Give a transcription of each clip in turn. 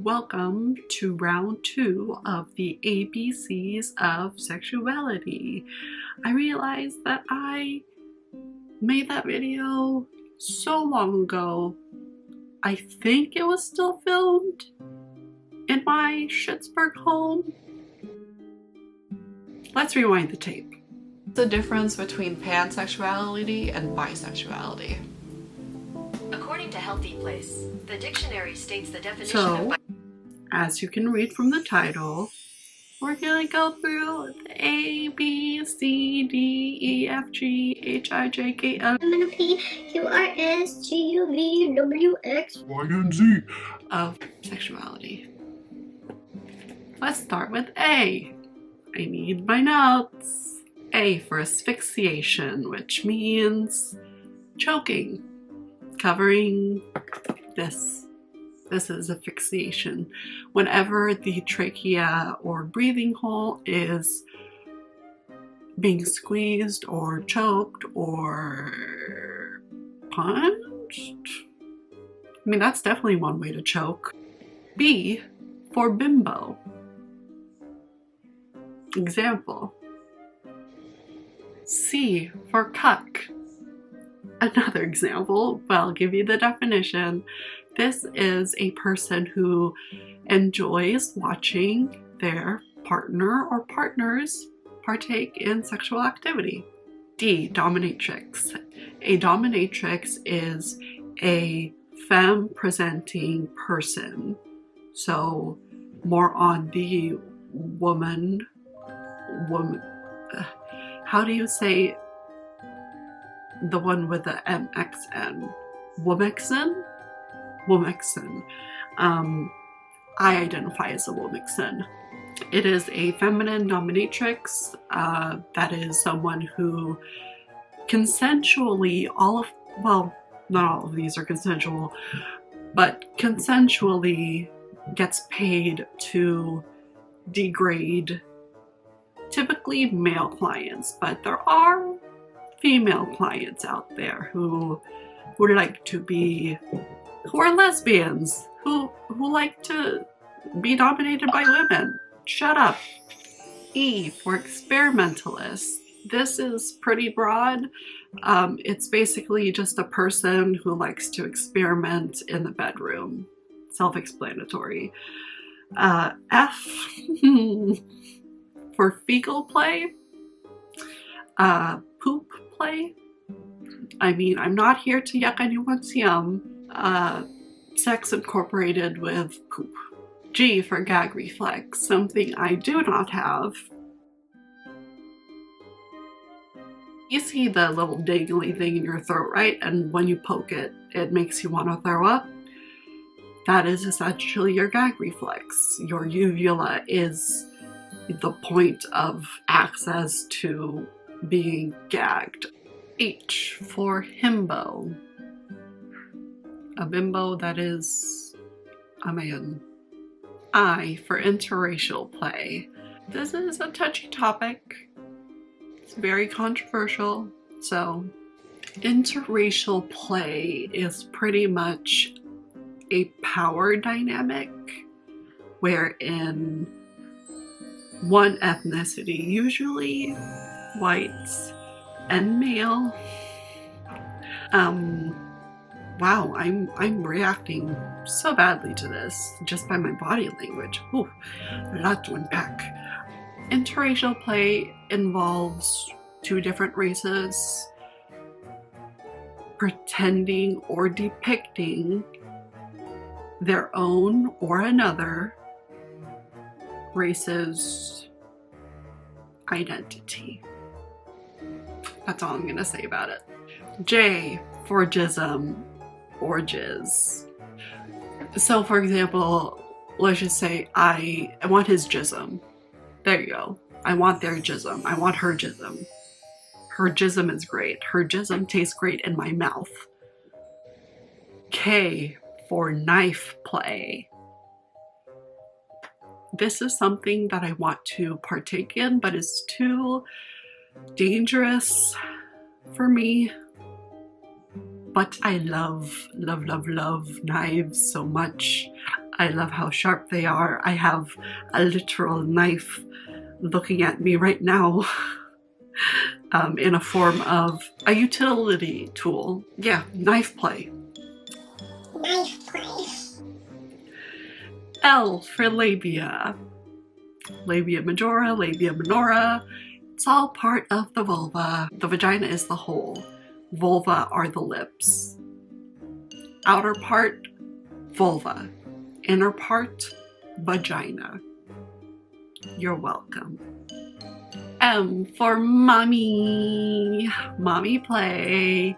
Welcome to round 2 of the ABCs of sexuality. I realized that I made that video so long ago. I think it was still filmed in my Schittsburg home. Let's rewind the tape. The difference between pansexuality and bisexuality. According to Healthy Place, the dictionary states the definition of as you can read from the title, we're gonna go through the A, B, C, D, E, F, G, H, I, J, K, L, M, N, P, Q, R, S, T, U, V, W, X, Y, and Z of sexuality. Let's start with A. I need my notes. A for asphyxiation, which means choking, covering this. This is asphyxiation. Whenever the trachea or breathing hole is being squeezed or choked or punched. I mean, that's definitely one way to choke. B for bimbo. Example. C for cuck. Another example, but I'll give you the definition. This is a person who enjoys watching their partner or partners partake in sexual activity. D, dominatrix. A dominatrix is a femme-presenting person. So more on the woman, how do you say the one with the MXN? Womixen? Womixen. I identify as a womixen. It is a feminine dominatrix. That is someone who consensually, well, not all of these are consensual, but consensually gets paid to degrade typically male clients, but there are female clients out there who like to be, who are lesbians, who like to be dominated by women. Shut up. E for experimentalists. This is pretty broad. It's basically just a person who likes to experiment in the bedroom. Self-explanatory. F for fecal play. Poop play. I mean, I'm not here to yuck anyone's yum. Sex incorporated with poop. G for gag reflex, something I do not have. You see the little dangly thing in your throat, right? And when you poke it, it makes you want to throw up. That is essentially your gag reflex. Your uvula is the point of access to being gagged. H for himbo. A bimbo that is a man. I for interracial play. This is a touchy topic. It's very controversial. So, interracial play is pretty much a power dynamic wherein one ethnicity, usually whites and male, wow, I'm reacting so badly to this just by my body language. Ooh, a lot to unpack. Interracial play involves two different races pretending or depicting their own or another race's identity. That's all I'm gonna say about it. J for jism or jizz. So for example, let's just say I want his jism. There you go. I want their jism. I want her jism. Her jism is great. Her jism tastes great in my mouth. K for knife play. This is something that I want to partake in, but it's too dangerous for me. But I love knives so much. I love how sharp they are. I have a literal knife looking at me right now in a form of a utility tool. Yeah, knife play. Knife play. L for labia. Labia majora, labia minora. It's all part of the vulva. The vagina is the whole. Vulva are the lips. Outer part, vulva. Inner part, vagina. You're welcome. M for mommy. Mommy play.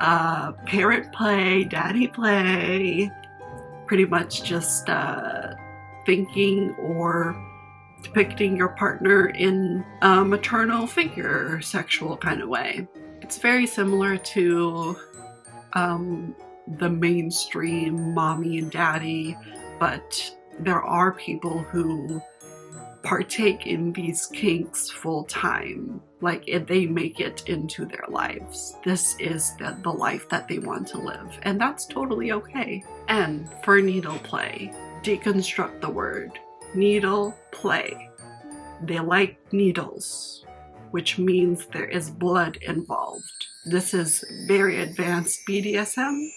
Parent play, daddy play. Pretty much just thinking or depicting your partner in a maternal figure, sexual kind of way. It's very similar to the mainstream mommy and daddy, but there are people who partake in these kinks full time. Like, if they make it into their lives. This is the life that they want to live, and that's totally okay. N for needle play. Deconstruct the word. Needle play. They like needles, which means there is blood involved. This is very advanced BDSM,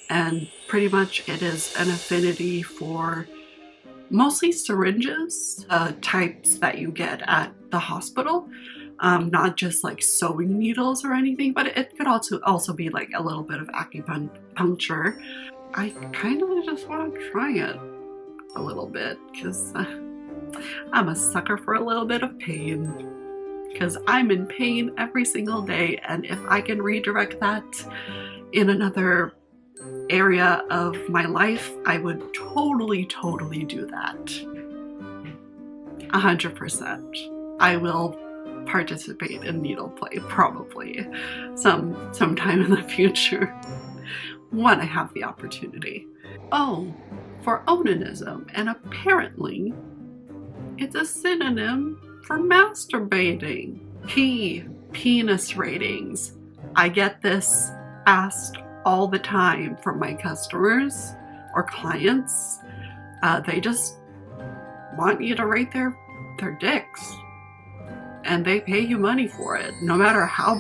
and pretty much it is an affinity for mostly syringes, types that you get at the hospital. Not just like sewing needles or anything, but it could also be like a little bit of acupuncture. I kind of just want to try it a little bit because I'm a sucker for a little bit of pain. Because I'm in pain every single day, and if I can redirect that in another area of my life, I would totally do that. 100%. I will participate in needle play probably sometime in the future when I have the opportunity. O for odinism, and apparently it's a synonym for masturbating. P, penis ratings. I get this asked all the time from my customers or clients. They just want you to rate their dicks, and they pay you money for it, no matter how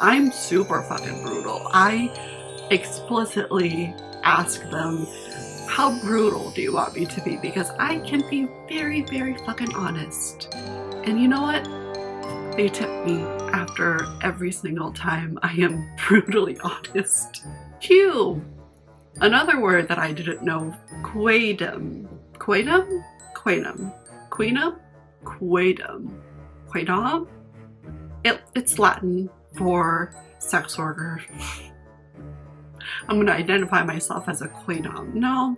I'm super fucking brutal. I explicitly ask them, how brutal do you want me to be? Because I can be very fucking honest. And you know what? They tip me after every single time I am brutally honest. Q. Another word that I didn't know, quaedum. Quaedum? Quaedum. Quaedum? Quaedum. Quaedum? It's Latin for sex worker. I'm going to identify myself as a quaedum. No.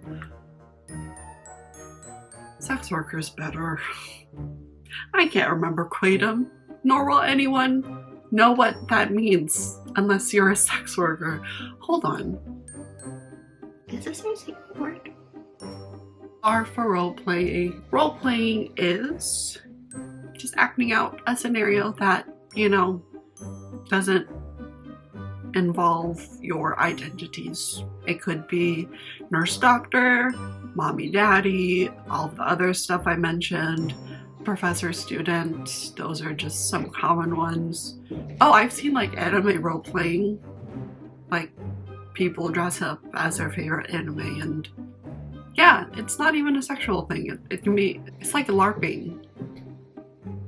Sex worker's better. I can't remember quaedum, nor will anyone know what that means unless you're a sex worker. Hold on. Is this a secret word? R for role-playing. Role-playing is just acting out a scenario that, doesn't involve your identities. It could be nurse, doctor, mommy, daddy, all the other stuff I mentioned, professor, student. Those are just some common ones. Oh, I've seen like anime role-playing, like people dress up as their favorite anime, and yeah, it's not even a sexual thing. It can be, it's like LARPing,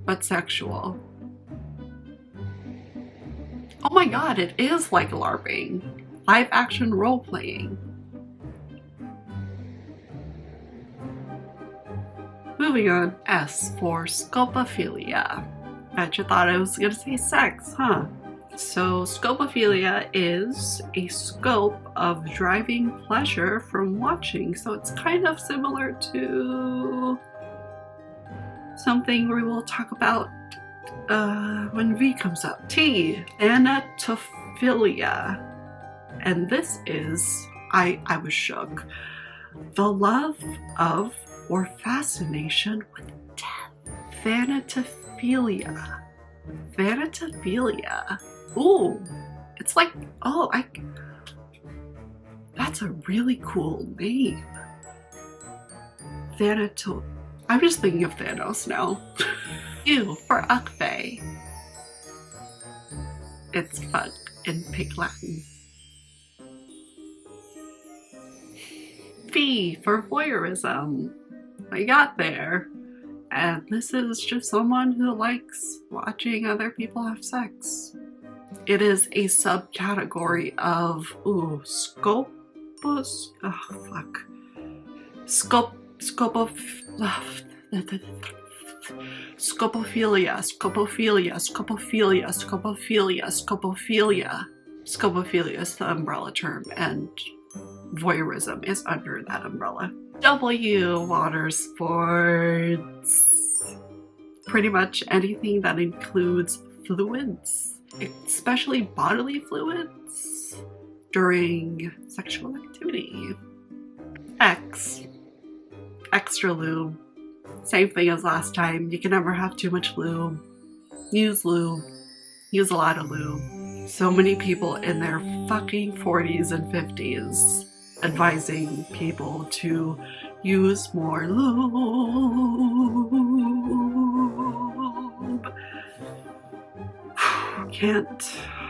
but sexual. Oh my god, it is like LARPing. Live action role-playing. Moving on. S for Scopophilia. Bet you thought I was gonna say sex, huh? So Scopophilia is a scope of driving pleasure from watching. So it's kind of similar to something we will talk about when V comes up. T, thanatophilia. And this is, I was shook. The love of or fascination with death. Thanatophilia. Thanatophilia. Ooh, it's like, that's a really cool name. Thanatos. I'm just thinking of Thanos now. U for Ukve. It's fuck in Pig Latin. V for voyeurism. I got there. And this is just someone who likes watching other people have sex. It is a subcategory of Scopophilia. Scopophilia is the umbrella term, and voyeurism is under that umbrella. W, water sports. Pretty much anything that includes fluids, especially bodily fluids, during sexual activity. X, extra lube. Same thing as last time. You can never have too much lube. Use lube. Use a lot of lube. So many people in their fucking 40s and 50s advising people to use more lube. Can't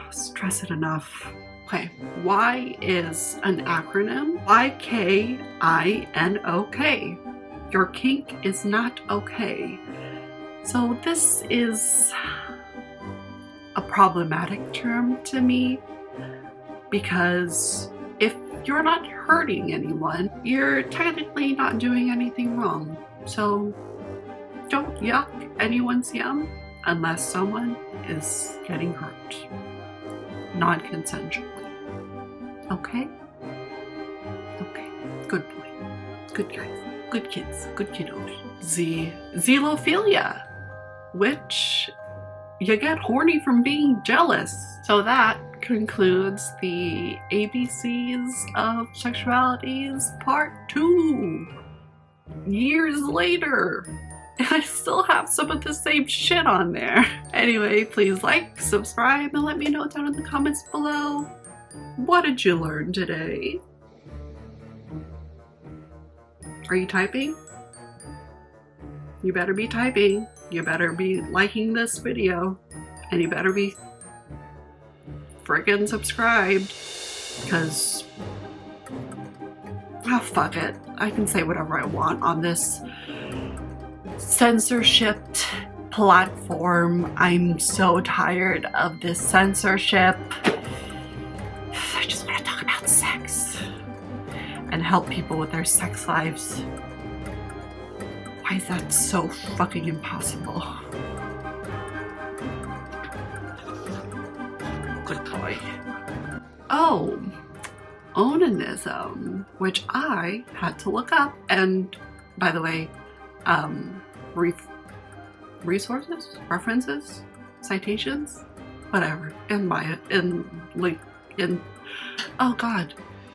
stress it enough. Okay, Y is an acronym. YKINOK. Your kink is not okay. So this is a problematic term to me, because if you're not hurting anyone, you're technically not doing anything wrong. So don't yuck anyone's yum unless someone is getting hurt non-consensually. Okay? Okay. Good boy. Good guys. Good kids. Good kiddos. Z. Zelophilia, which you get horny from being jealous. So that concludes the ABCs of Sexualities Part 2. Years later. And I still have some of the same shit on there. Anyway, please like, subscribe, and let me know down in the comments below. What did you learn today? Are you typing? You better be typing. You better be liking this video. And you better be friggin' subscribed. Because, oh, fuck it. I can say whatever I want on this censorship platform. I'm so tired of this censorship. I just want to talk about sex and help people with their sex lives. Why is that so fucking impossible? Good boy. Oh, odinism, which I had to look up. And by the way, resources, references, citations, whatever, oh god,